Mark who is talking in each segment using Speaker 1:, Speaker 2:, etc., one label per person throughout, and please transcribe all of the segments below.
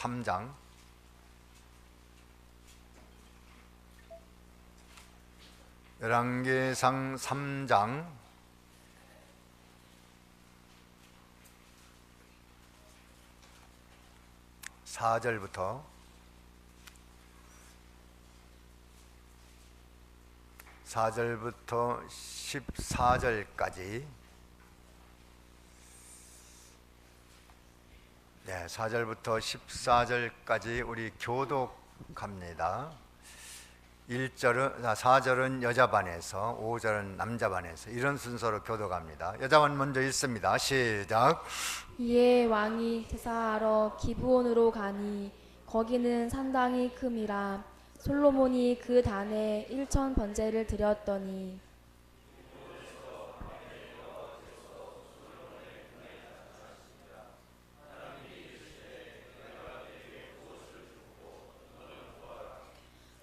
Speaker 1: 3장 열왕기상 3장 4절부터 14절까지 4절부터 14절까지 우리 교독합니다. 4절은 여자 반에서 5절은 남자 반에서 이런 순서로 교독합니다. 여자 반 먼저 읽습니다. 시작.
Speaker 2: 이에 왕이 제사하러 기브온으로 가니 거기는 상당히 큼이라. 솔로몬이 그 단에 1천 번제를 드렸더니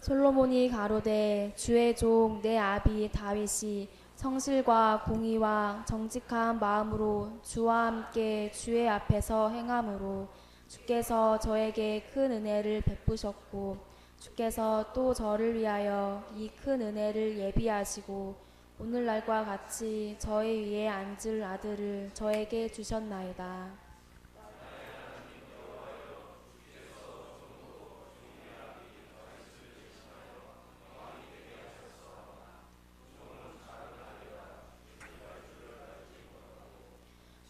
Speaker 2: 솔로몬이 가로되 주의 종 내 아비 다윗이 성실과 공의와 정직한 마음으로 주와 함께 주의 앞에서 행함으로 주께서 저에게 큰 은혜를 베푸셨고 주께서 또 저를 위하여 이 큰 은혜를 예비하시고 오늘날과 같이 저의 위에 앉을 아들을 저에게 주셨나이다.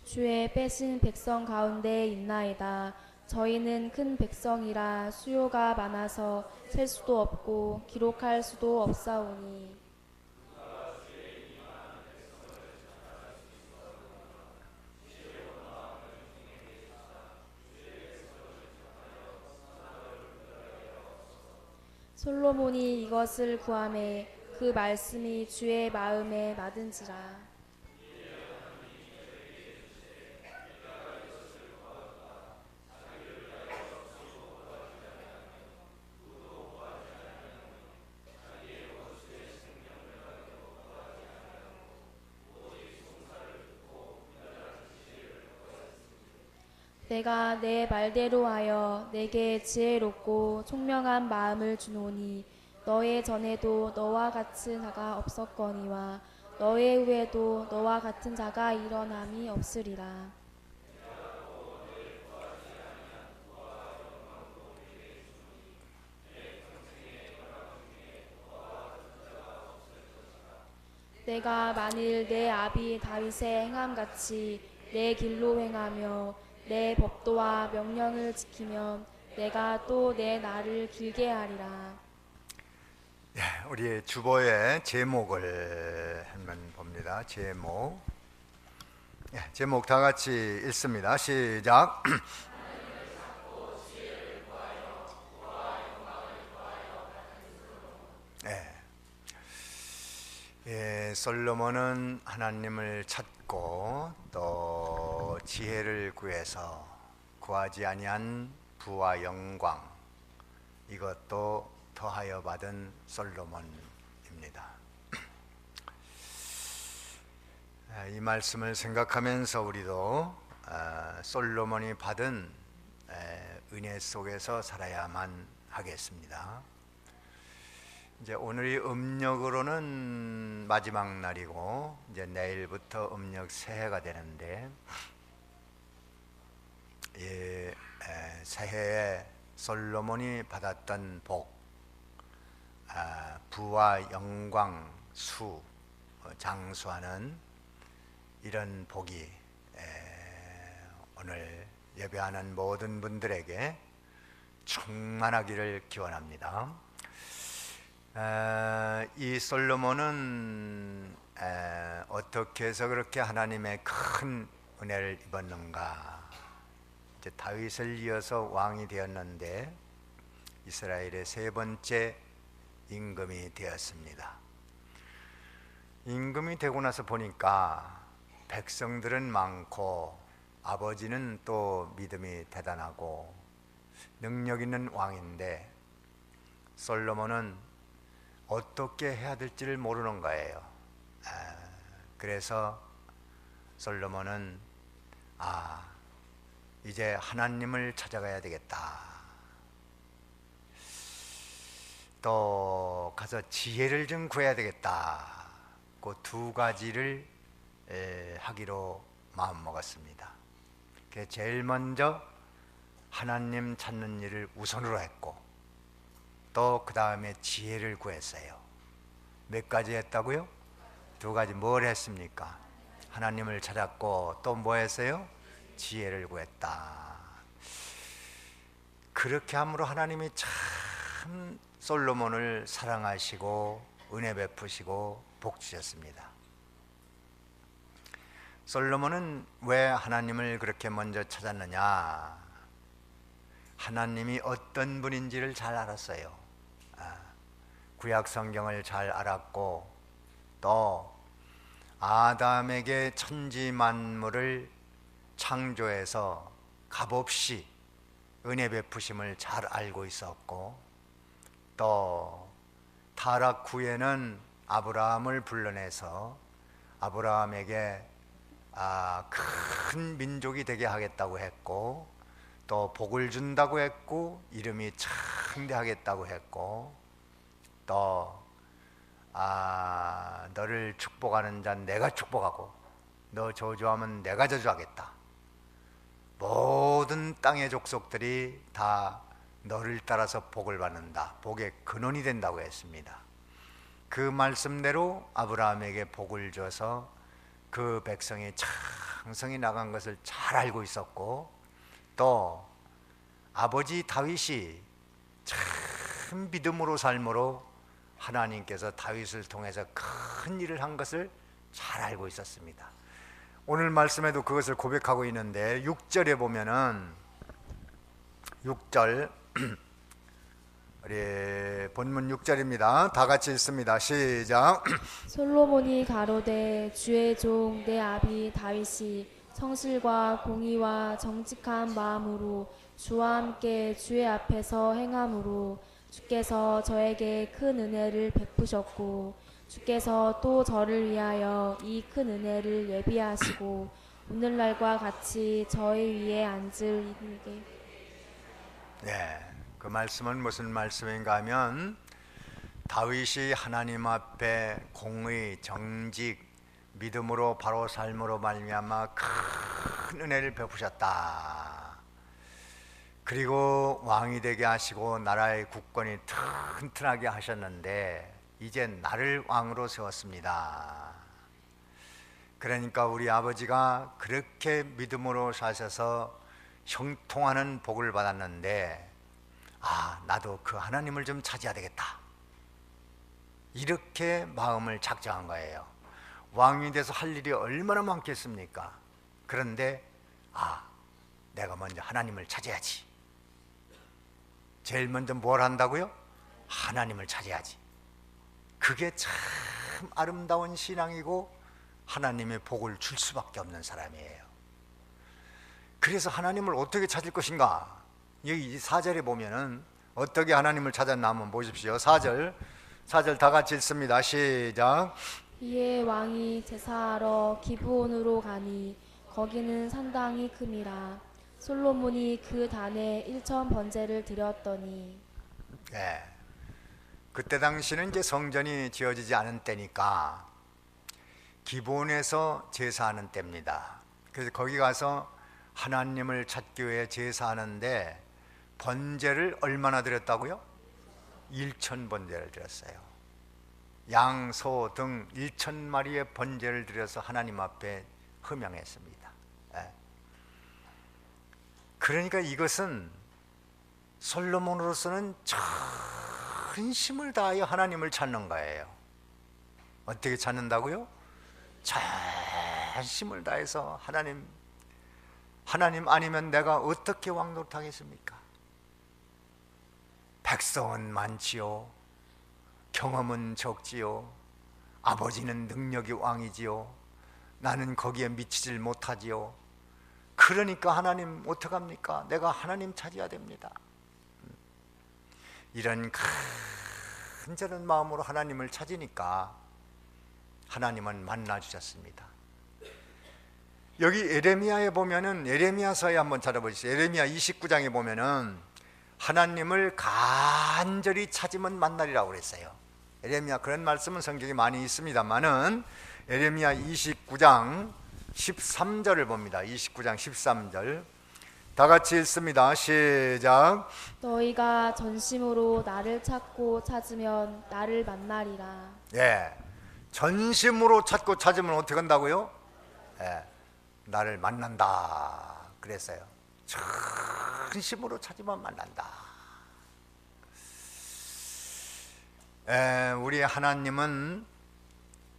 Speaker 2: 주의 빼신 백성 가운데 있나이다. 저희는 큰 백성이라 수요가 많아서 셀 수도 없고 기록할 수도 없사오니 솔로몬이 이것을 구하매 그 말씀이 주의 마음에 맞은지라. 내가 내 말대로 하여 내게 지혜롭고 총명한 마음을 주노니 너의 전에도 너와 같은 자가 없었거니와 너의 후에도 너와 같은 자가 일어남이 없으리라. 내가 만일 내 아비 다윗의 행함같이 내 길로 행하며 내 법도와 명령을 지키면 내가 또 내 날을 길게 하리라.
Speaker 1: 우리 주보의 제목을 한번 봅니다. 제목 다 같이 읽습니다. 시작. 솔로몬은 하나님을 찾고 또 지혜를 구해서 구하지 아니한 부와 영광 이것도 더하여 받은 솔로몬입니다. 이 말씀을 생각하면서 우리도 솔로몬이 받은 은혜 속에서 살아야만 하겠습니다. 이제 오늘이 음력으로는 마지막 날이고 이제 내일부터 음력 새해가 되는데 새해에 솔로몬이 받았던 복, 부와 영광, 수, 장수하는 이런 복이 오늘 예배하는 모든 분들에게 충만하기를 기원합니다. 이 솔로몬은 어떻게 해서 그렇게 하나님의 큰 은혜를 입었는가? 이제 다윗을 이어서 왕이 되었는데 이스라엘의 세 번째 임금이 되었습니다. 임금이 되고 나서 보니까 백성들은 많고 아버지는 또 믿음이 대단하고 능력 있는 왕인데 솔로몬은 어떻게 해야 될지를 모르는 거예요. 그래서 솔로몬은 이제 하나님을 찾아가야 되겠다. 또 가서 지혜를 좀 구해야 되겠다. 그 두 가지를 하기로 마음먹었습니다. 제일 먼저 하나님 찾는 일을 우선으로 했고, 또 그 다음에 지혜를 구했어요. 몇 가지 했다고요? 두 가지. 뭘 했습니까? 하나님을 찾았고, 또 뭐 했어요? 지혜를 구했다. 그렇게 함으로 하나님이 참 솔로몬을 사랑하시고 은혜 베푸시고 복 주셨습니다. 솔로몬은 왜 하나님을 그렇게 먼저 찾았느냐? 하나님이 어떤 분인지를 잘 알았어요. 구약 성경을 잘 알았고, 또 아담에게 천지 만물을 창조해서 값없이 은혜 베푸심을 잘 알고 있었고, 또 타락 후에는 아브라함을 불러내서 아브라함에게 큰 민족이 되게 하겠다고 했고, 또 복을 준다고 했고, 이름이 창대하겠다고 했고, 또 너를 축복하는 자는 내가 축복하고 너 저주하면 내가 저주하겠다. 모든 땅의 족속들이 다 너를 따라서 복을 받는다. 복의 근원이 된다고 했습니다. 그 말씀대로 아브라함에게 복을 줘서 그 백성이 창성이 나간 것을 잘 알고 있었고, 또 아버지 다윗이 참 믿음으로 삶으로 하나님께서 다윗을 통해서 큰 일을 한 것을 잘 알고 있었습니다. 오늘 말씀에도 그것을 고백하고 있는데, 6절에 보면은 6절 우리 본문 6절입니다. 다 같이 읽습니다. 시작.
Speaker 2: 솔로몬이 가로되 주의 종 내 아비 다윗이 성실과 공의와 정직한 마음으로 주와 함께 주의 앞에서 행함으로 주께서 저에게 큰 은혜를 베푸셨고, 주께서 또 저를 위하여 이 큰 은혜를 예비하시고 오늘날과 같이 저희 위에 앉을 이에게.
Speaker 1: 네, 그 말씀은 무슨 말씀인가 하면, 다윗이 하나님 앞에 공의, 정직, 믿음으로 바로 삶으로 말미암아 큰 은혜를 베푸셨다. 그리고 왕이 되게 하시고 나라의 국권이 튼튼하게 하셨는데 이제 나를 왕으로 세웠습니다. 그러니까 우리 아버지가 그렇게 믿음으로 사셔서 형통하는 복을 받았는데, 나도 그 하나님을 좀 찾아야 되겠다. 이렇게 마음을 작정한 거예요. 왕이 돼서 할 일이 얼마나 많겠습니까? 그런데 내가 먼저 하나님을 찾아야지. 제일 먼저 뭘 한다고요? 하나님을 찾아야지. 그게 참 아름다운 신앙이고 하나님의 복을 줄 수밖에 없는 사람이에요. 그래서 하나님을 어떻게 찾을 것인가? 여기 4절에 보면은 어떻게 하나님을 찾았나 한번 보십시오. 4절 다 같이 읽습니다. 시작.
Speaker 2: 이에 왕이 제사하러 기브온으로 가니 거기는 상당히 큼이라. 솔로몬이 그 단에 1천 번제를 드렸더니.
Speaker 1: 네, 그때 당시는 이제 성전이 지어지지 않은 때니까 기브온에서 제사하는 때입니다. 그래서 거기 가서 하나님을 찾기 위해 제사하는데 번제를 얼마나 드렸다고요? 1천 번제를 드렸어요. 양, 소 등 1천 마리의 번제를 드려서 하나님 앞에 헌명했습니다. 그러니까 이것은 솔로몬으로서는 전심을 다하여 하나님을 찾는 거예요. 어떻게 찾는다고요? 전심을 다해서 하나님 아니면 내가 어떻게 왕노릇하겠습니까? 백성은 많지요, 경험은 적지요, 아버지는 능력이 왕이지요, 나는 거기에 미치질 못하지요. 그러니까 하나님 어떡합니까? 내가 하나님 찾아야 됩니다. 이런 간절한 마음으로 하나님을 찾으니까 하나님은 만나 주셨습니다. 여기 예레미야에 보면은, 예레미야서에 한번 찾아보시죠. 예레미야 29장에 보면은 하나님을 간절히 찾으면 만나리라고 그랬어요. 예레미야 그런 말씀은 성경에 많이 있습니다만은 예레미야 29장 13절을 봅니다. 29장 13절 다 같이 읽습니다. 시작.
Speaker 2: 너희가 전심으로 나를 찾고 찾으면 나를 만나리라.
Speaker 1: 예, 전심으로 찾고 찾으면 어떻게 한다고요? 예, 나를 만난다 그랬어요. 전심으로 찾으면 만난다. 우리 하나님은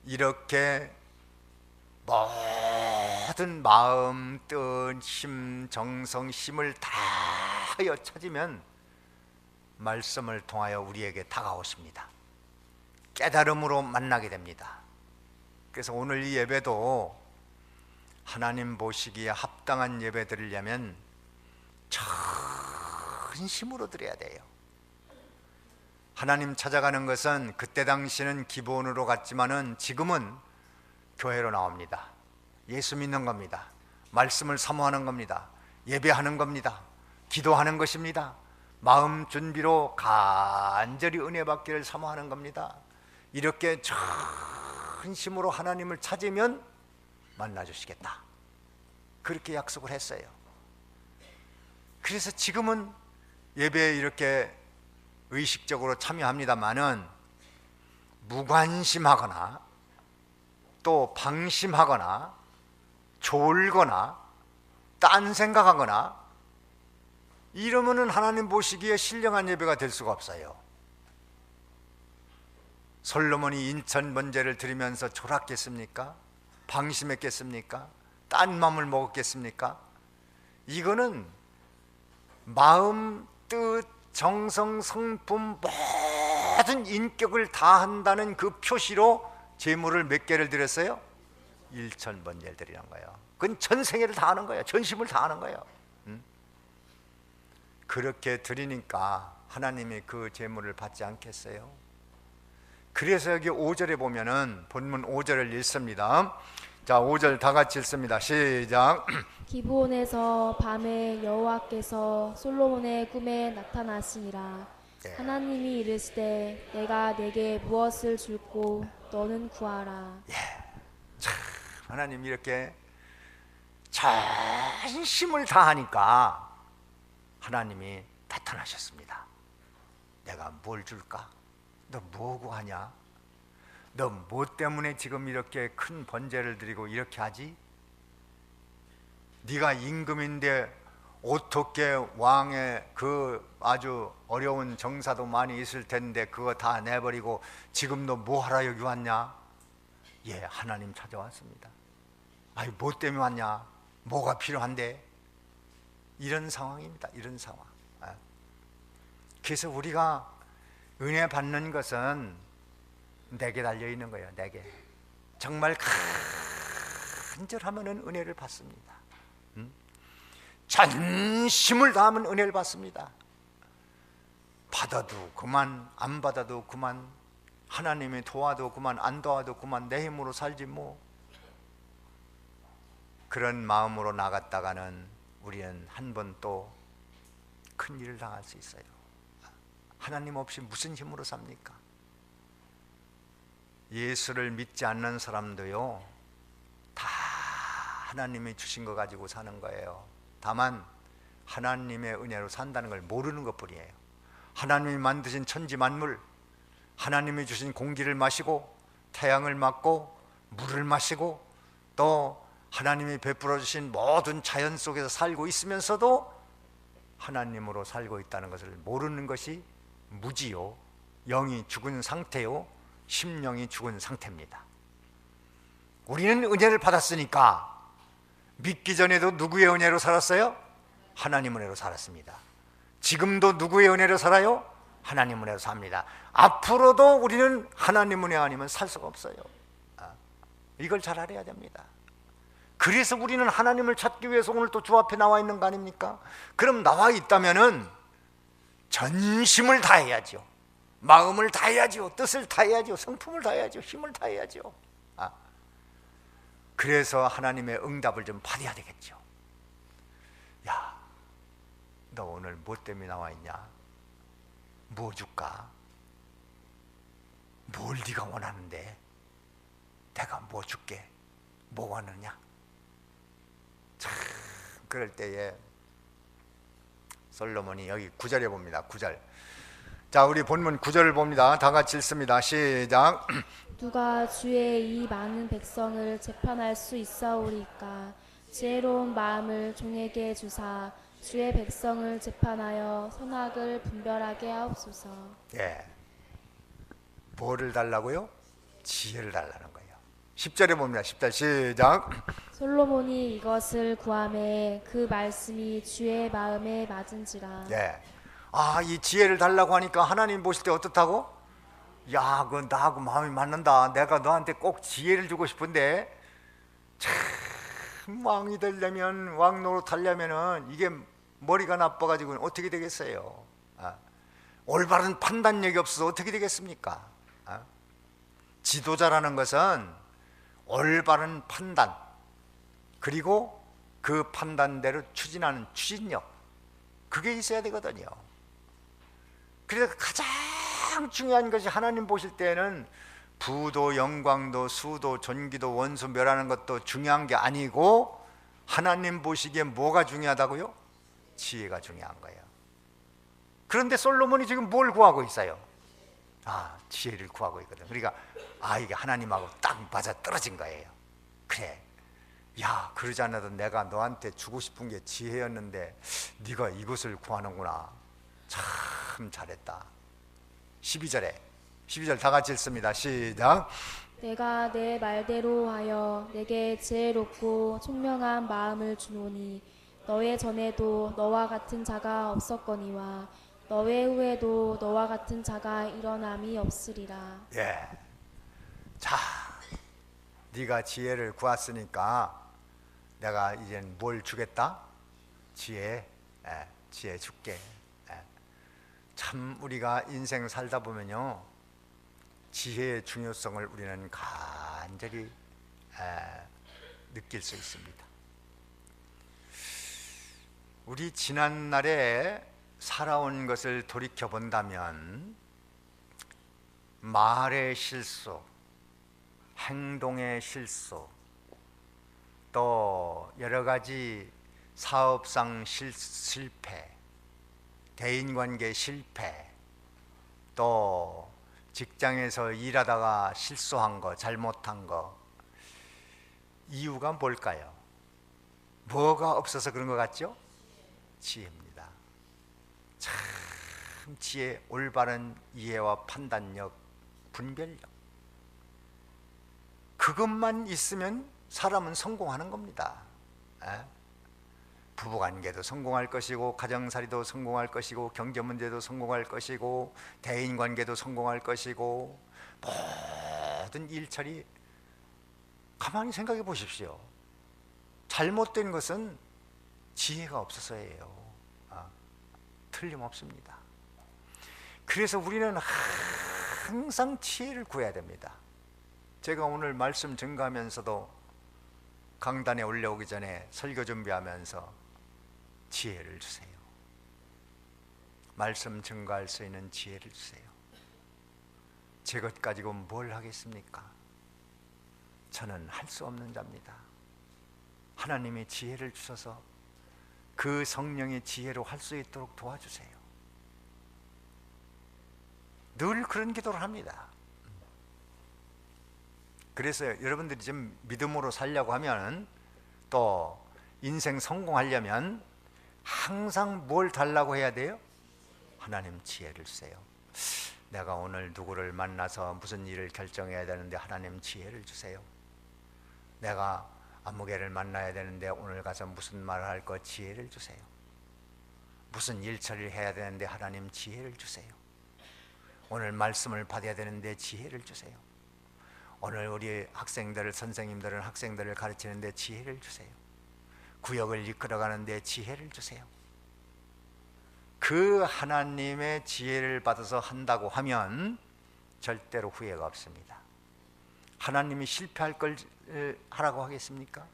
Speaker 1: 이렇게 모든 마음, 뜻, 힘, 정성, 힘을 다하여 찾으면 말씀을 통하여 우리에게 다가오십니다. 깨달음으로 만나게 됩니다. 그래서 오늘 이 예배도 하나님 보시기에 합당한 예배 드리려면 전심으로 드려야 돼요. 하나님 찾아가는 것은 그때 당시는 기본으로 갔지만은 지금은 교회로 나옵니다. 예수 믿는 겁니다. 말씀을 사모하는 겁니다. 예배하는 겁니다. 기도하는 것입니다. 마음 준비로 간절히 은혜 받기를 사모하는 겁니다. 이렇게 전심으로 하나님을 찾으면 만나주시겠다. 그렇게 약속을 했어요. 그래서 지금은 예배에 이렇게 의식적으로 참여합니다만은 무관심하거나 또 방심하거나 졸거나 딴 생각하거나 이러면은 하나님 보시기에 신령한 예배가 될 수가 없어요. 솔로몬이 인천 번제를 드리면서 졸았겠습니까? 방심했겠습니까? 딴 마음을 먹었겠습니까? 이거는 마음, 뜻, 정성, 성품 모든 인격을 다한다는 그 표시로 제물을 몇 개를 드렸어요? 1,000번제를 드리는 거예요. 그건 전생애를 다하는 거예요. 전심을 다하는 거예요. 그렇게 드리니까 하나님이 그 제물을 받지 않겠어요? 그래서 여기 5절에 보면은 본문 5절을 읽습니다. 자, 5절 다 같이 읽습니다. 시작.
Speaker 2: 기브온에서 밤에 여호와께서 솔로몬의 꿈에 나타나시니라.
Speaker 1: 네.
Speaker 2: 하나님이 이르시되 내가 내게 무엇을 줄고 너는 구하라.
Speaker 1: 참, 하나님 이렇게 전심을 다하니까 하나님이 나타나셨습니다. 내가 뭘 줄까? 너 뭐 구하냐? 너 뭐 때문에 지금 이렇게 큰 번제를 드리고 이렇게 하지? 네가 임금인데 어떻게 왕의 그 아주 어려운 정사도 많이 있을 텐데 그거 다 내버리고 지금 너 뭐 하러 여기 왔냐? 예, 하나님 찾아왔습니다. 아니 뭐 때문에 왔냐? 뭐가 필요한데? 이런 상황입니다. 이런 상황. 그래서 우리가 은혜 받는 것은 내게 달려있는 거예요. 내게 정말 간절하면 은혜를 받습니다. 전심을 다하면 은혜를 받습니다. 받아도 그만, 안 받아도 그만, 하나님이 도와도 그만, 안 도와도 그만, 내 힘으로 살지 뭐. 그런 마음으로 나갔다가는 우리는 한 번 또 큰 일을 당할 수 있어요. 하나님 없이 무슨 힘으로 삽니까? 예수를 믿지 않는 사람도요, 다 하나님이 주신 거 가지고 사는 거예요. 다만 하나님의 은혜로 산다는 걸 모르는 것뿐이에요. 하나님이 만드신 천지 만물, 하나님이 주신 공기를 마시고 태양을 맞고 물을 마시고 또 하나님이 베풀어 주신 모든 자연 속에서 살고 있으면서도 하나님으로 살고 있다는 것을 모르는 것이 무지요, 영이 죽은 상태요, 심령이 죽은 상태입니다. 우리는 은혜를 받았으니까 믿기 전에도 누구의 은혜로 살았어요? 하나님 은혜로 살았습니다. 지금도 누구의 은혜로 살아요? 하나님 은혜로 삽니다. 앞으로도 우리는 하나님 은혜 아니면 살 수가 없어요. 이걸 잘 알아야 됩니다. 그래서 우리는 하나님을 찾기 위해서 오늘 또 주 앞에 나와 있는 거 아닙니까? 그럼 나와 있다면은 전심을 다해야죠. 마음을 다해야죠. 뜻을 다해야죠. 성품을 다해야죠. 힘을 다해야죠. 그래서 하나님의 응답을 좀 받아야 되겠죠. 야, 너 오늘 뭐 때문에 나와 있냐? 뭐 줄까? 뭘 네가 원하는데? 내가 뭐 줄게? 뭐 원하느냐? 참 그럴 때에 솔로몬이 여기 9절에 봅니다. 9절. 자, 우리 본문 9절을 봅니다. 다 같이 읽습니다. 시작.
Speaker 2: 누가 주의 이 많은 백성을 재판할 수 있사오리까? 지혜로운 마음을 종에게 주사 주의 백성을 재판하여 선악을 분별하게 하옵소서.
Speaker 1: 예. 뭐를 달라고요? 지혜를 달라는 거예요. 10절에 봅니다. 10절 시작.
Speaker 2: 솔로몬이 이것을 구하매 그 말씀이 주의 마음에 맞은지라.
Speaker 1: 예. 아, 이 지혜를 달라고 하니까 하나님 보실 때 어떻다고? 야, 그 나하고 마음이 맞는다. 내가 너한테 꼭 지혜를 주고 싶은데 참 왕이 되려면 왕 노릇하려면은 이게 머리가 나빠가지고 어떻게 되겠어요? 올바른 판단력이 없어서 어떻게 되겠습니까? 지도자라는 것은 올바른 판단 그리고 그 판단대로 추진하는 추진력 그게 있어야 되거든요. 그래서 가장 중요한 것이 하나님 보실 때는 부도 영광도 수도 존귀도 원수 멸하는 것도 중요한 게 아니고 하나님 보시기에 뭐가 중요하다고요? 지혜가 중요한 거예요. 그런데 솔로몬이 지금 뭘 구하고 있어요? 지혜를 구하고 있거든. 그러니까 이게 하나님하고 딱 맞아 떨어진 거예요. 그래, 야, 그러지 않아도 내가 너한테 주고 싶은 게 지혜였는데 네가 이것을 구하는구나. 참 잘했다. 12절 다 같이 읽습니다. 시작.
Speaker 2: 내가 내 말대로 하여 내게 지혜롭고 총명한 마음을 주노니 너의 전에도 너와 같은 자가 없었거니와 너의 후에도 너와 같은 자가 일어남이 없으리라.
Speaker 1: 예. 자, 네가 지혜를 구했으니까 내가 이젠 뭘 주겠다? 지혜. 지혜 줄게. 참 우리가 인생 살다 보면요, 지혜의 중요성을 우리는 간절히 느낄 수 있습니다. 우리 지난날에 살아온 것을 돌이켜 본다면 말의 실수, 행동의 실수, 또 여러 가지 사업상 실패, 대인관계 실패, 또 직장에서 일하다가 실수한 거, 잘못한 거, 이유가 뭘까요? 뭐가 없어서 그런 것 같죠? 지혜입니다. 참 지혜, 올바른 이해와 판단력, 분별력, 그것만 있으면 사람은 성공하는 겁니다. 부부관계도 성공할 것이고, 가정살이도 성공할 것이고, 경제문제도 성공할 것이고, 대인관계도 성공할 것이고, 모든 일처리 가만히 생각해 보십시오. 잘못된 것은 지혜가 없어서예요. 틀림없습니다. 그래서 우리는 항상 지혜를 구해야 됩니다. 제가 오늘 말씀 증거하면서도 강단에 올라오기 전에 설교 준비하면서 지혜를 주세요. 말씀 증거할 수 있는 지혜를 주세요. 제 것 가지고 뭘 하겠습니까? 저는 할 수 없는 자입니다. 하나님의 지혜를 주셔서 그 성령의 지혜로 할 수 있도록 도와주세요. 늘 그런 기도를 합니다. 그래서 여러분들이 좀 믿음으로 살려고 하면, 또 인생 성공하려면 항상 뭘 달라고 해야 돼요? 하나님 지혜를 주세요. 내가 오늘 누구를 만나서 무슨 일을 결정해야 되는데 하나님 지혜를 주세요. 내가 아무개를 만나야 되는데 오늘 가서 무슨 말을 할 거 지혜를 주세요. 무슨 일 처리를 해야 되는데 하나님 지혜를 주세요. 오늘 말씀을 받아야 되는데 지혜를 주세요. 오늘 우리 학생들을, 선생님들은 학생들을 가르치는데 지혜를 주세요. 구역을 이끌어가는데 지혜를 주세요. 그 하나님의 지혜를 받아서 한다고 하면 절대로 후회가 없습니다. 하나님이 실패할 걸 하라고 하겠습니까?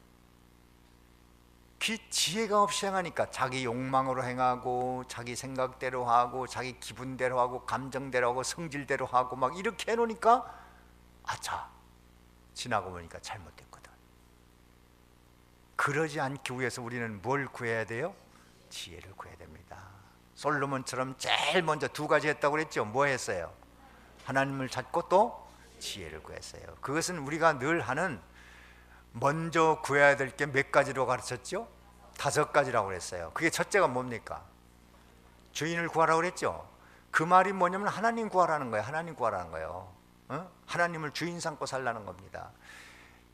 Speaker 1: 지혜가 없이 행하니까 자기 욕망으로 행하고 자기 생각대로 하고 자기 기분대로 하고 감정대로 하고 성질대로 하고 막 이렇게 해놓으니까 아차, 지나고 보니까 잘못됐거든. 그러지 않기 위해서 우리는 뭘 구해야 돼요? 지혜를 구해야 됩니다. 솔로몬처럼 제일 먼저 두 가지 했다고 그랬죠. 뭐 했어요? 하나님을 찾고 또 지혜를 구했어요. 그것은 우리가 늘 하는, 먼저 구해야 될 게 몇 가지로 가르쳤죠? 5가지라고 그랬어요. 그게 첫째가 뭡니까? 주인을 구하라고 그랬죠. 그 말이 뭐냐면 하나님 구하라는 거예요. 하나님 구하라는 거예요. 하나님을 주인 삼고 살라는 겁니다.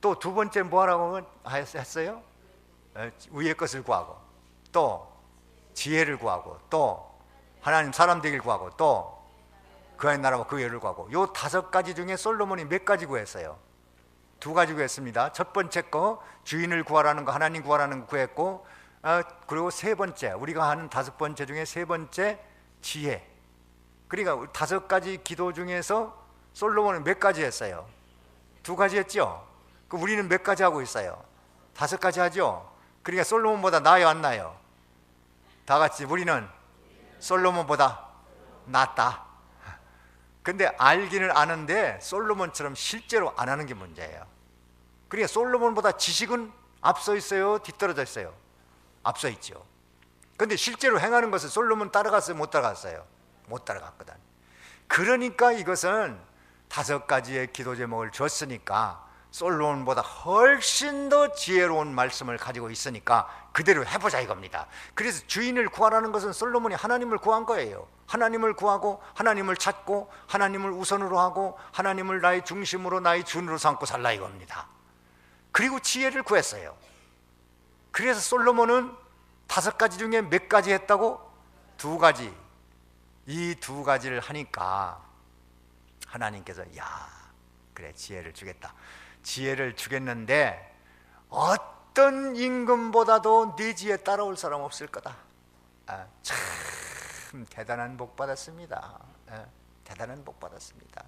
Speaker 1: 또 두 번째 뭐 하라고 했어요? 위의 것을 구하고, 또 지혜를 구하고, 또 하나님 사람 되길 구하고, 또 그의 나라와 그 의를 구하고. 요 5가지 중에 솔로몬이 몇 가지 구했어요? 2가지 구했습니다. 첫 번째 거 주인을 구하라는 거, 하나님 구하라는 거 구했고, 그리고 세 번째, 우리가 하는 5번째 중에 세 번째 지혜. 그러니까 5가지 기도 중에서 솔로몬은 몇 가지 했어요? 2가지 했죠? 그 우리는 몇 가지 하고 있어요? 5가지 하죠? 그러니까 솔로몬보다 나아요, 안 나아요? 다 같이 우리는 솔로몬보다 낫다. 근데 알기는 아는데 솔로몬처럼 실제로 안 하는 게 문제예요. 그러니까 솔로몬보다 지식은 앞서 있어요, 뒤떨어져 있어요? 앞서 있죠. 근데 실제로 행하는 것을 솔로몬 따라갔어요, 못 따라갔어요? 못 따라갔거든. 그러니까 이것은 5가지의 기도 제목을 줬으니까 솔로몬보다 훨씬 더 지혜로운 말씀을 가지고 있으니까 그대로 해보자 이겁니다. 그래서 주인을 구하라는 것은 솔로몬이 하나님을 구한 거예요. 하나님을 구하고 하나님을 찾고 하나님을 우선으로 하고 하나님을 나의 중심으로 나의 주인으로 삼고 살라 이겁니다. 그리고 지혜를 구했어요. 그래서 솔로몬은 5가지 중에 몇 가지 했다고? 2가지. 이 2가지를 하니까 하나님께서 야, 그래 지혜를 주겠다. 지혜를 주겠는데 어떤 임금보다도 네 지혜 따라올 사람 없을 거다. 참 대단한 복 받았습니다. 대단한 복 받았습니다.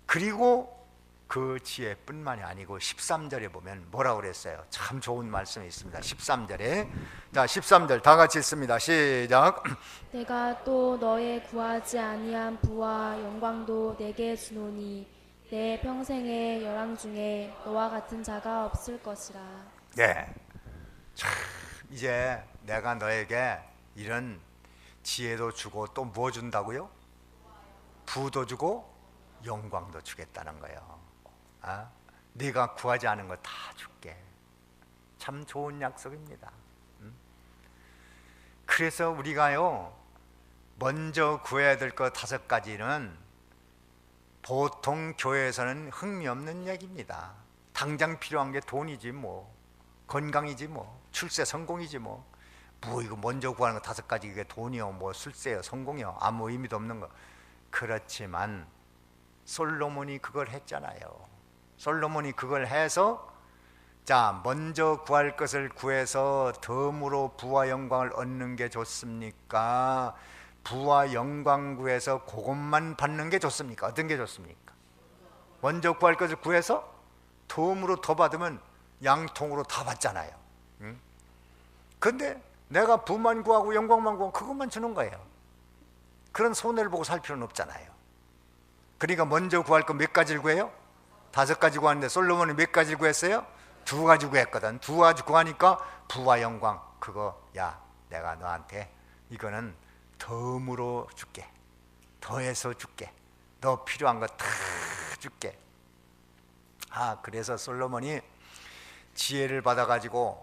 Speaker 1: 그리고 그 지혜뿐만이 아니고 13절에 보면 뭐라고 그랬어요? 참 좋은 말씀이 있습니다. 13절에, 자 13절 다 같이 읽습니다. 시작.
Speaker 2: 내가 또 너의 구하지 아니한 부와 영광도 내게 주노니 내 평생의 열왕 중에 너와 같은 자가 없을 것이라.
Speaker 1: 네, 참 이제 내가 너에게 이런 지혜도 주고 또 뭐 준다고요? 부도 주고 영광도 주겠다는 거예요. 네가 구하지 않은 거 다 줄게. 참 좋은 약속입니다. 그래서 우리가요 먼저 구해야 될 거 5가지는 보통 교회에서는 흥미없는 얘기입니다. 당장 필요한 게 돈이지 뭐, 건강이지 뭐, 출세 성공이지 뭐 이거 먼저 구하는 거 5가지 그게 돈이요 뭐 출세요 성공이요 아무 의미도 없는 거. 그렇지만 솔로몬이 그걸 했잖아요. 솔로몬이 그걸 해서 자 먼저 구할 것을 구해서 덤으로 부와 영광을 얻는 게 좋습니까? 부와 영광 구해서 그것만 받는 게 좋습니까? 어떤 게 좋습니까? 먼저 구할 것을 구해서 덤으로 더 받으면 양통으로 다 받잖아요. 근데 내가 부만 구하고 영광만 구하고 그것만 주는 거예요. 그런 손해를 보고 살 필요는 없잖아요. 그러니까 먼저 구할 거 몇 가지를 구해요? 5가지 구하는데 솔로몬이 몇 가지를 구했어요? 2가지 구했거든. 2가지 구하니까 부와 영광 그거 야 내가 너한테 이거는 덤으로 줄게. 더해서 줄게. 너 필요한 거 다 줄게. 그래서 솔로몬이 지혜를 받아가지고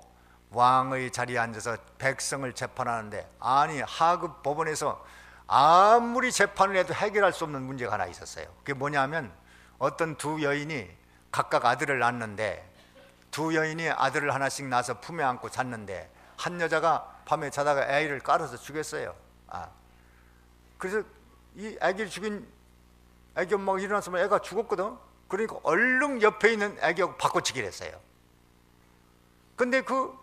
Speaker 1: 왕의 자리에 앉아서 백성을 재판하는데 아니 하급 법원에서 아무리 재판을 해도 해결할 수 없는 문제가 하나 있었어요. 그게 뭐냐면 어떤 2 여인이 각각 아들을 낳았는데 2 여인이 아들을 하나씩 낳아서 품에 안고 잤는데 한 여자가 밤에 자다가 아이를 깔아서 죽였어요. 그래서 이 아기를 죽인 아기 엄마가 일어나서 애가 죽었거든. 그러니까 얼른 옆에 있는 아기하고 바꿔치기를 했어요. 근데 그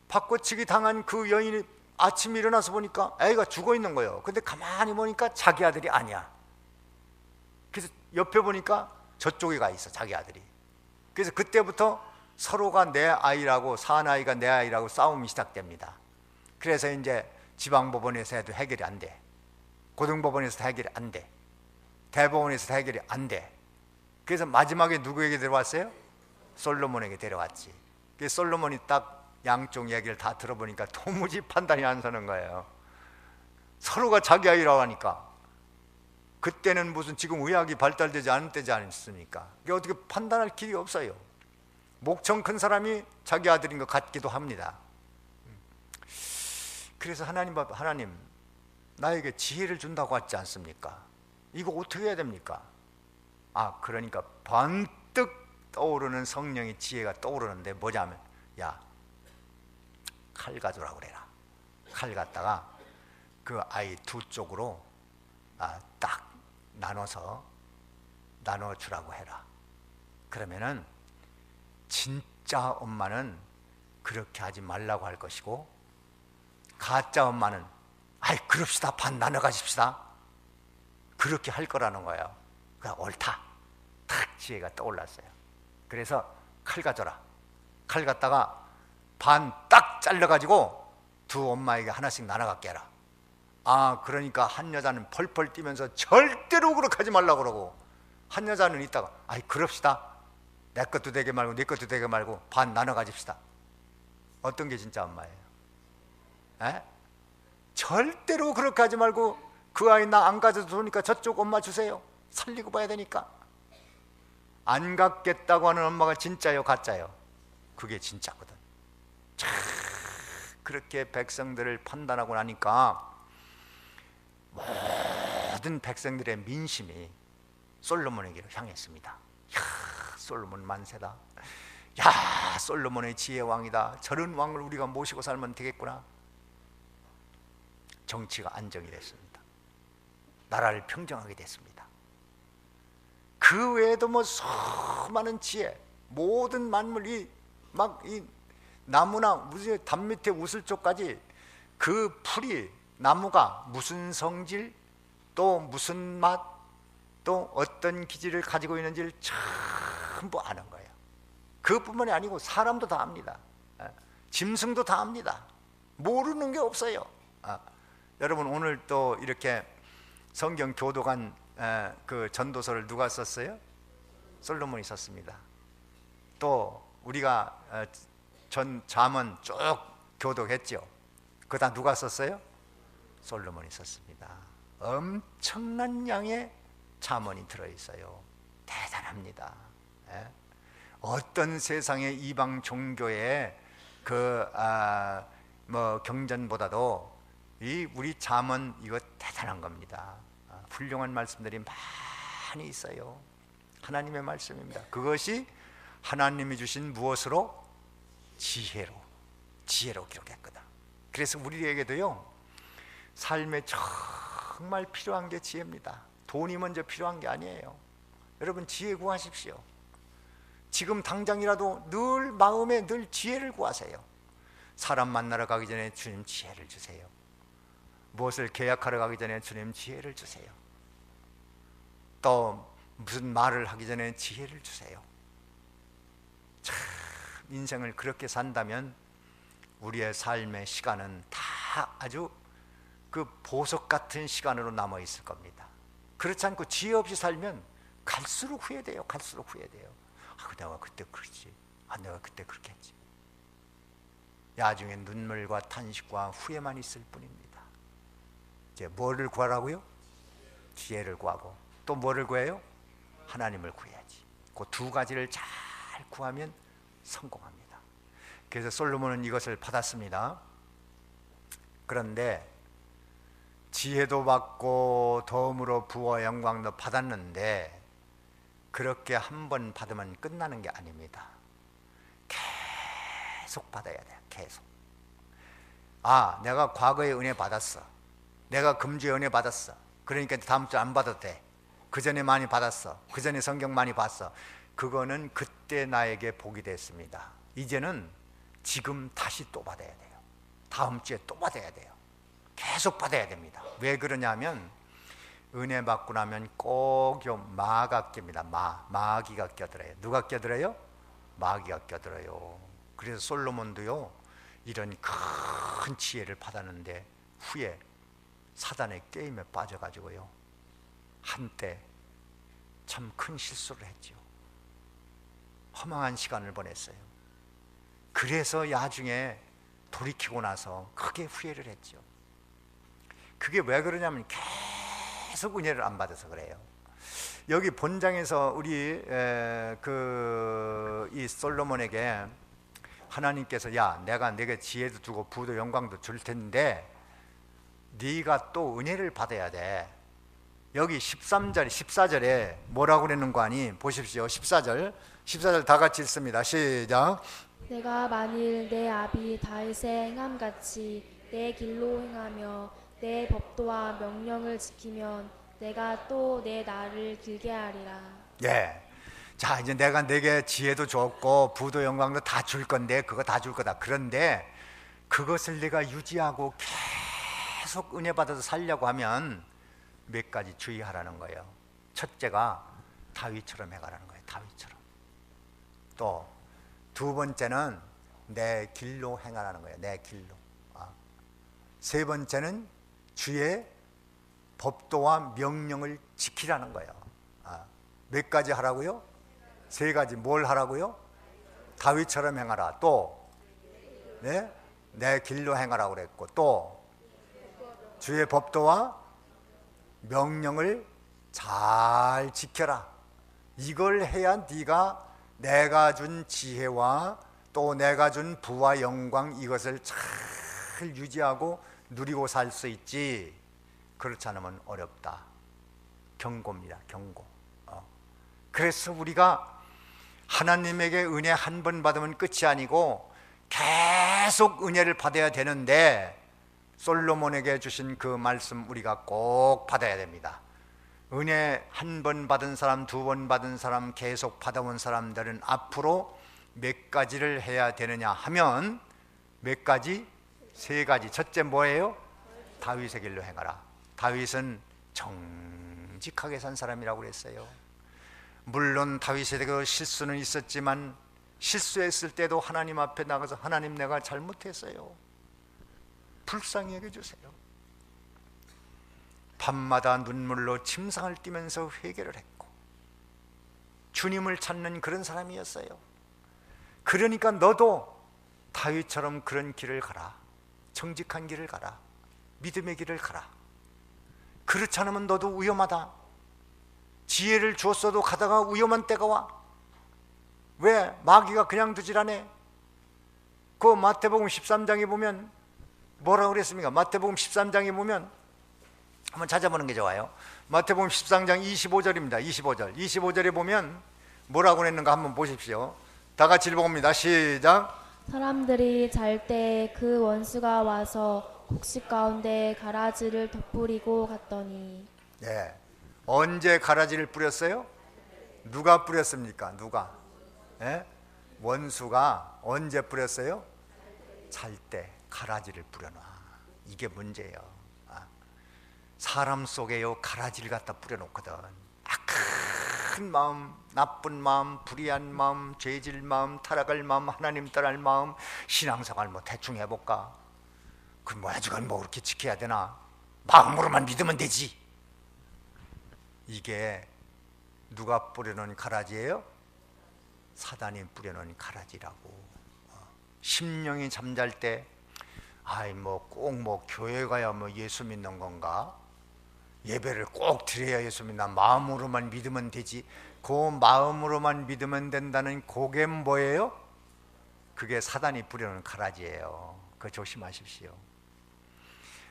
Speaker 1: 바꿔치기 당한 그 여인이 아침에 일어나서 보니까 아이가 죽어 있는 거예요. 근데 가만히 보니까 자기 아들이 아니야. 그래서 옆에 보니까 저쪽에 가 있어 자기 아들이. 그래서 그때부터 서로가 내 아이라고, 사나이가 내 아이라고 싸움이 시작됩니다. 그래서 이제 지방법원에서 해도 해결이 안 돼. 고등법원에서 해결이 안 돼. 대법원에서 해결이 안 돼. 그래서 마지막에 누구에게 데려왔어요? 솔로몬에게 데려왔지. 그래서 솔로몬이 딱 양쪽 얘기를 다 들어보니까 도무지 판단이 안 서는 거예요. 서로가 자기 아이라고 하니까. 그때는 무슨 지금 의학이 발달되지 않은 때지 않습니까? 이게 어떻게 판단할 길이 없어요. 목청 큰 사람이 자기 아들인 것 같기도 합니다. 그래서 하나님 나에게 지혜를 준다고 하지 않습니까? 이거 어떻게 해야 됩니까? 그러니까 번뜩 떠오르는 성령의 지혜가 떠오르는데 뭐냐면, 야, 칼 가져라 그래라. 칼 갖다가 그 아이 두 쪽으로 딱 나눠주라고 해라. 그러면은 진짜 엄마는 그렇게 하지 말라고 할 것이고, 가짜 엄마는 그럽시다, 반 나눠 가십시다, 그렇게 할 거라는 거예요. 그러니까 옳다. 탁 지혜가 떠올랐어요. 그래서 칼 가져라. 칼 갖다가 반 딱 잘라가지고 두 엄마에게 하나씩 나눠 갖게 해라. 그러니까 한 여자는 펄펄 뛰면서 절대로 그렇게 하지 말라고 그러고, 한 여자는 있다가 그럽시다, 내 것도 되게 말고 네 것도 되게 말고 반 나눠 가집시다. 어떤 게 진짜 엄마예요? 절대로 그렇게 하지 말고, 그 아이 나 안 가져도 좋으니까 저쪽 엄마 주세요. 살리고 봐야 되니까. 안 갖겠다고 하는 엄마가 진짜요, 가짜요? 그게 진짜거든. 그렇게 백성들을 판단하고 나니까 모든 백성들의 민심이 솔로몬에게로 향했습니다. 솔로몬 만세다. 솔로몬의 지혜 왕이다. 저런 왕을 우리가 모시고 살면 되겠구나. 정치가 안정이 됐습니다. 나라를 평정하게 됐습니다. 그 외에도 수많은 지혜, 모든 만물이 이 나무나 무슨 담 밑에 웃을 쪽까지 그 풀이, 나무가 무슨 성질, 또 무슨 맛, 또 어떤 기질을 가지고 있는지를 전부 아는 거예요. 그뿐만이 아니고 사람도 다 압니다. 짐승도 다 압니다. 모르는 게 없어요. 여러분, 오늘 또 이렇게 성경 교도관 그 전도서를 누가 썼어요? 솔로몬이 썼습니다. 또 우리가 잠언 쭉 교독했죠. 그거 다 누가 썼어요? 솔로몬이 썼습니다. 엄청난 양의 잠언이 들어있어요. 대단합니다. 어떤 세상의 이방 종교의 경전보다도 우리 잠언 이거 대단한 겁니다. 훌륭한 말씀들이 많이 있어요. 하나님의 말씀입니다. 그것이 하나님이 주신 무엇으로? 지혜로 기록했거든. 그래서 우리에게도요, 삶에 정말 필요한 게 지혜입니다. 돈이 먼저 필요한 게 아니에요. 여러분, 지혜 구하십시오. 지금 당장이라도 늘 마음에 늘 지혜를 구하세요. 사람 만나러 가기 전에 주님 지혜를 주세요. 무엇을 계약하러 가기 전에 주님 지혜를 주세요. 또 무슨 말을 하기 전에 지혜를 주세요. 참, 인생을 그렇게 산다면 우리의 삶의 시간은 다 아주 그 보석 같은 시간으로 남아 있을 겁니다. 그렇지 않고 지혜 없이 살면 갈수록 후회돼요. 갈수록 후회돼요. 내가 그때 그랬지. 내가 그때 그렇게 했지. 나중에 눈물과 탄식과 후회만 있을 뿐입니다. 이제 뭐를 구하라고요? 지혜를 구하고, 또 뭐를 구해요? 하나님을 구해야지. 그 두 가지를 잘 구하면 성공합니다. 그래서 솔로몬은 이것을 받았습니다. 그런데 지혜도 받고 덤으로 부와 영광도 받았는데, 그렇게 한 번 받으면 끝나는 게 아닙니다. 계속 받아야 돼요. 계속. 내가 과거에 은혜 받았어. 내가 금주에 은혜 받았어. 그러니까 다음 주 안 받아도 돼. 그 전에 많이 받았어. 그 전에 성경 많이 봤어. 그거는 그때 나에게 복이 됐습니다. 이제는 지금 다시 또 받아야 돼요. 다음 주에 또 받아야 돼요. 계속 받아야 됩니다. 왜 그러냐면, 은혜 받고 나면 꼭 마가 낍니다. 마귀가 껴들어요. 누가 껴들어요? 마귀가 껴들어요. 그래서 솔로몬도요 이런 큰 지혜를 받았는데 후에 사단의 게임에 빠져가지고요 한때 참 큰 실수를 했죠. 허망한 시간을 보냈어요. 그래서 나중에 돌이키고 나서 크게 후회를 했죠. 그게 왜 그러냐면 계속 은혜를 안 받아서 그래요. 여기 본장에서 우리 이 솔로몬에게 하나님께서 야 내가 네게 지혜도 주고 부도 영광도 줄 텐데 네가 또 은혜를 받아야 돼. 여기 13절 14절에 뭐라고 그랬는 거 아니? 보십시오. 14절 다 같이 읽습니다. 시작.
Speaker 2: 내가 만일 내 아비 다윗의 행함같이 내 길로 행하며 내 법도와 명령을 지키면 내가 또 내 날을 길게 하리라.
Speaker 1: 예. 자, 이제 내가 네게 지혜도 줬고 부도 영광도 다 줄 건데 그거 다 줄 거다. 그런데 그것을 내가 유지하고 계속 은혜 받아서 살려고 하면 몇 가지 주의하라는 거예요. 첫째가 다윗처럼 해가라는 거예요. 다윗처럼. 또 두 번째는 내 길로 행하라는 거예요. 내 길로. 세 번째는 주의 법도와 명령을 지키라는 거예요. 몇 가지 하라고요? 세 가지. 뭘 하라고요? 다윗처럼 행하라. 또 네? 내 길로 행하라고 그랬고 또 주의 법도와 명령을 잘 지켜라. 이걸 해야 네가 내가 준 지혜와 또 내가 준 부와 영광 이것을 잘 유지하고 누리고 살 수 있지. 그렇지 않으면 어렵다. 경고입니다. 경고. 그래서 우리가 하나님에게 은혜 한 번 받으면 끝이 아니고 계속 은혜를 받아야 되는데 솔로몬에게 주신 그 말씀 우리가 꼭 받아야 됩니다. 은혜 한 번 받은 사람, 두 번 받은 사람, 계속 받아온 사람들은 앞으로 몇 가지를 해야 되느냐 하면 몇 가지? 세 가지. 첫째 뭐예요? 다윗의 길로 행하라. 다윗은 정직하게 산 사람이라고 그랬어요. 물론 다윗에게 실수는 있었지만 실수했을 때도 하나님 앞에 나가서 하나님 내가 잘못했어요. 불쌍히 여겨주세요. 밤마다 눈물로 침상을 띠면서 회개를 했고 주님을 찾는 그런 사람이었어요. 그러니까 너도 다윗처럼 그런 길을 가라. 정직한 길을 가라. 믿음의 길을 가라. 그렇지 않으면 너도 위험하다. 지혜를 줬어도 가다가 위험한 때가 와. 왜? 마귀가 그냥 두질 않아. 그 마태복음 13장에 보면 뭐라고 그랬습니까? 마태복음 13장에 보면 한번 찾아보는 게 좋아요. 마태복음 13장 25절입니다. 25절에 보면 뭐라고 그랬는가 한번 보십시오. 다 같이 읽어봅니다. 시작.
Speaker 2: 사람들이 잘 때 그 원수가 와서 곡식 가운데 가라지를 덧뿌리고 갔더니.
Speaker 1: 예. 언제 가라지를 뿌렸어요? 누가 뿌렸습니까? 누가? 예? 원수가 언제 뿌렸어요? 잘 때 가라지를 뿌려놔. 이게 문제예요. 사람 속에요 가라지를 갖다 뿌려놓거든. 악한 마음, 나쁜 마음, 불의한 마음, 죄질 마음, 타락할 마음, 하나님 떠날 마음. 신앙생활 뭐 대충 해볼까? 그 뭐야 저건 뭐 그렇게 지켜야 되나? 마음으로만 믿으면 되지. 이게 누가 뿌려놓은 가라지예요? 사단이 뿌려놓은 가라지라고. 심령이 잠잘 때 아이 뭐 꼭 뭐 교회 가야 뭐 예수 믿는 건가? 예배를 꼭 드려야 예수 믿나? 마음으로만 믿으면 되지. 그 마음으로만 믿으면 된다는 그게 뭐예요? 그게 사단이 뿌려놓은 가라지예요. 그거 조심하십시오.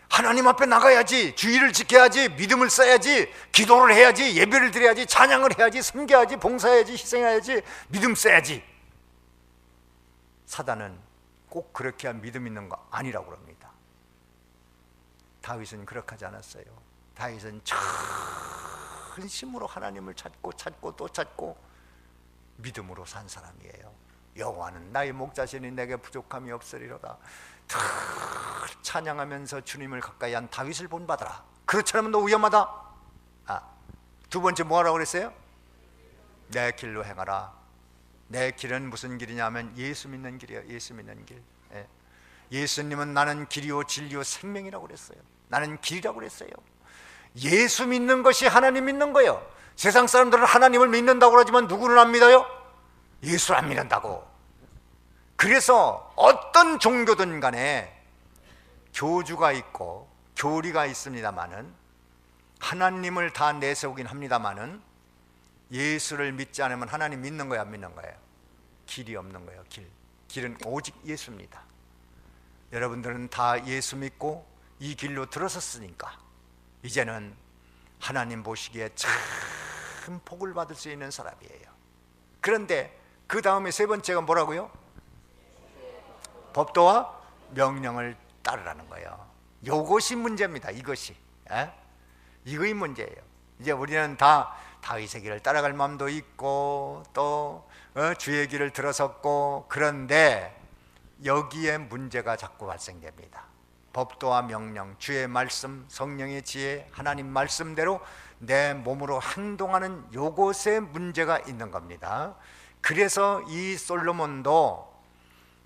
Speaker 1: 하나님 앞에 나가야지, 주의를 지켜야지, 믿음을 써야지, 기도를 해야지, 예배를 드려야지, 찬양을 해야지, 섬겨야지, 봉사해야지, 희생해야지, 믿음 써야지. 사단은 꼭 그렇게 한 믿음 있는 거 아니라고 그럽니다. 다윗은 그렇게 하지 않았어요. 다윗은 전심으로 하나님을 찾고 또 찾고 믿음으로 산 사람이에요. 여호와는 나의 목자시니 내게 부족함이 없으리로다. 늘 찬양하면서 주님을 가까이 한 다윗을 본받아라. 그렇지 않으면 너 위험하다. 두 번째 뭐 하라고 그랬어요? 내 길로 행하라. 내 길은 무슨 길이냐면 예수 믿는 길이에요. 예수 믿는 길. 예. 예수님은 나는 길이요 진리요 생명이라고 그랬어요. 나는 길이라고 그랬어요. 예수 믿는 것이 하나님 믿는 거예요. 세상 사람들은 하나님을 믿는다고 그러지만 누구는 안 믿어요? 예수를 안 믿는다고. 그래서 어떤 종교든 간에 교주가 있고 교리가 있습니다마는, 하나님을 다 내세우긴 합니다마는, 예수를 믿지 않으면 하나님 믿는 거야, 안 믿는 거예요? 길이 없는 거예요. 길은 오직 예수입니다. 여러분들은 다 예수 믿고 이 길로 들어섰으니까 이제는 하나님 보시기에 참 복을 받을 수 있는 사람이에요. 그런데 그 다음에 세 번째가 뭐라고요? 법도와 명령을 따르라는 거예요. 이것이 문제입니다. 이것이. 이거이 문제예요. 이제 우리는 다 다윗의 길을 따라갈 마음도 있고 또 주의 길을 들어섰고, 그런데 여기에 문제가 자꾸 발생됩니다. 법도와 명령, 주의 말씀, 성령의 지혜, 하나님 말씀대로 내 몸으로 행동하는 요것에 문제가 있는 겁니다. 그래서 이 솔로몬도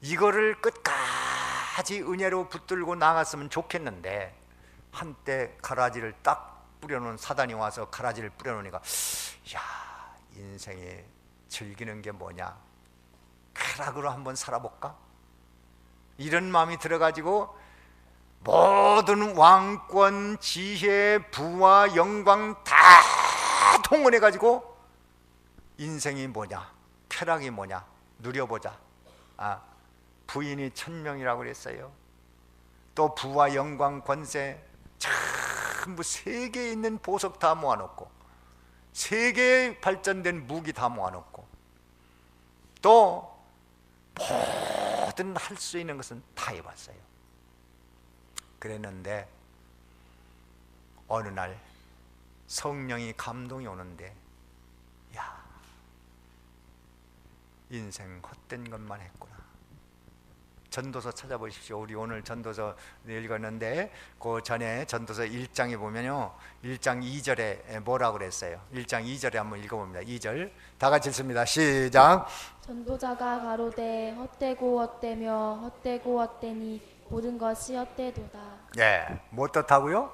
Speaker 1: 이거를 끝까지 은혜로 붙들고 나갔으면 좋겠는데, 한때 가라지를 딱 뿌려놓은 사단이 와서 가라지를 뿌려놓으니까, 야, 인생에 즐기는 게 뭐냐, 쾌락으로 한번 살아볼까? 이런 마음이 들어가지고 모든 왕권, 지혜, 부와 영광 다 동원해가지고 인생이 뭐냐, 쾌락이 뭐냐 누려보자. 부인이 1000명이라고 그랬어요. 또 부와 영광, 권세 전부 세계에 있는 보석 다 모아놓고, 세계에 발전된 무기 다 모아놓고, 또 모든 할 수 있는 것은 다 해봤어요. 그랬는데 어느 날 성령이 감동이 오는데, 야, 인생 헛된 것만 했구나. 전도서 찾아보십시오. 우리 오늘 전도서 읽었는데 그 전에 전도서 1장에 보면요, 1장 2절에 뭐라고 그랬어요? 1장 2절에 한번 읽어봅니다. 2절 다 같이 읽습니다. 시작.
Speaker 2: 전도자가 가로되 헛되고 헛되며 헛되고 헛되니 모든 것이 헛되도다.
Speaker 1: 예, 뭐 어떻다고요?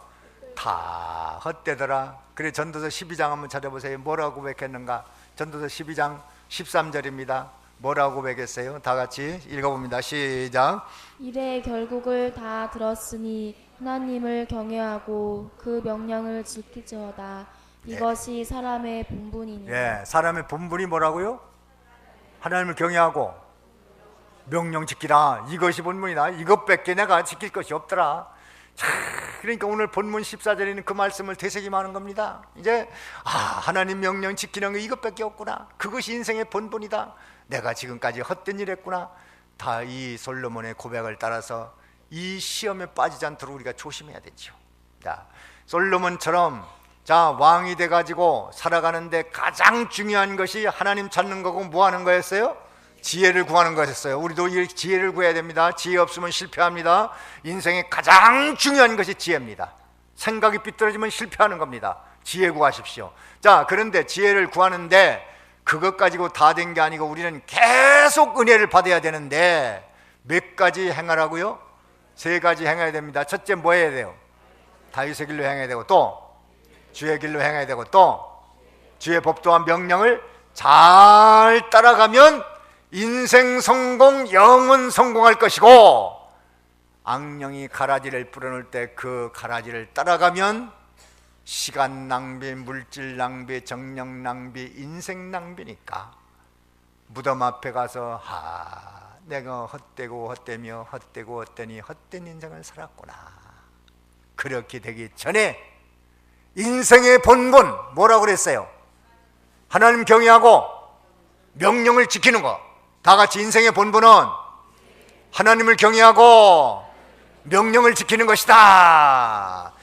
Speaker 1: 다 헛되더라. 그래, 전도서 12장 한번 찾아보세요. 뭐라고 고백했는가? 전도서 12장 13절입니다. 뭐라고 고백했어요? 다 같이 읽어봅니다. 시작.
Speaker 2: 이래 결국을 다 들었으니 하나님을 경외하고 그 명령을 지키지어다. 이것이 사람의 본분이니.
Speaker 1: 예, 사람의 본분이 뭐라고요? 하나님을 경외하고 명령 지키라. 이것이 본분이다. 이것밖에 내가 지킬 것이 없더라. 자, 그러니까 오늘 본문 14절에는 그 말씀을 되새김하는 겁니다. 이제 하나님 명령 지키는 거 이것밖에 없구나. 그것이 인생의 본분이다. 내가 지금까지 헛된 일 했구나. 다 이 솔로몬의 고백을 따라서 이 시험에 빠지지 않도록 우리가 조심해야 되죠. 자, 솔로몬처럼 왕이 돼가지고 살아가는데 가장 중요한 것이 하나님 찾는 거고 뭐 하는 거였어요? 지혜를 구하는 거였어요. 우리도 이 지혜를 구해야 됩니다. 지혜 없으면 실패합니다. 인생의 가장 중요한 것이 지혜입니다. 생각이 삐뚤어지면 실패하는 겁니다. 지혜 구하십시오. 자, 그런데 지혜를 구하는데 그것 가지고 다 된 게 아니고 우리는 계속 은혜를 받아야 되는데 몇 가지 행하라고요? 3가지 행해야 됩니다. 첫째 뭐 해야 돼요? 다윗의 길로 행해야 되고, 또 주의 길로 행해야 되고, 또 주의 법도와 명령을 잘 따라가면 인생 성공, 영원 성공할 것이고, 악령이 가라지를 뿌려놓을 때 그 가라지를 따라가면 시간 낭비, 물질 낭비, 정력 낭비, 인생 낭비니까 무덤 앞에 가서 내가 헛되고 헛되며 헛되고 헛되니 헛된 인생을 살았구나. 그렇게 되기 전에 인생의 본분 뭐라고 그랬어요? 하나님 경외하고 명령을 지키는 거. 다 같이 인생의 본분은 하나님을 경외하고 명령을 지키는 것이다.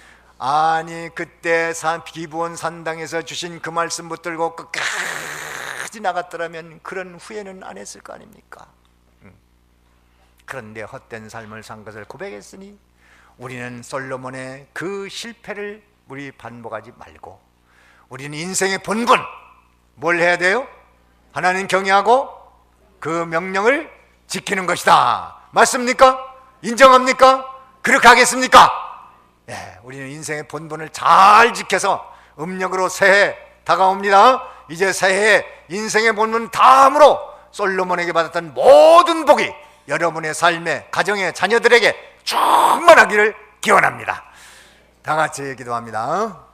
Speaker 1: 아니, 그때 기브온 산당에서 주신 그 말씀 붙들고 끝까지 나갔더라면 그런 후회는 안 했을 거 아닙니까? 그런데 헛된 삶을 산 것을 고백했으니 우리는 솔로몬의 그 실패를 우리 반복하지 말고 우리는 인생의 본분 뭘 해야 돼요? 하나님 경외하고 그 명령을 지키는 것이다. 맞습니까? 인정합니까? 그렇게 하겠습니까? 예, 우리는 인생의 본분을 잘 지켜서 음력으로 새해 다가옵니다. 이제 새해에 인생의 본분 다음으로 솔로몬에게 받았던 모든 복이 여러분의 삶에, 가정의 자녀들에게 충만하기를 기원합니다. 다 같이 기도합니다.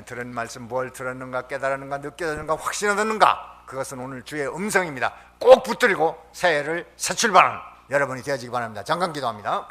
Speaker 1: 들은 말씀 뭘 들었는가, 깨달았는가, 느껴졌는가, 확신하였는가, 그것은 오늘 주의 음성입니다. 꼭 붙들고 새해를 새 출발하는 여러분이 되어지기 바랍니다. 잠깐 기도합니다.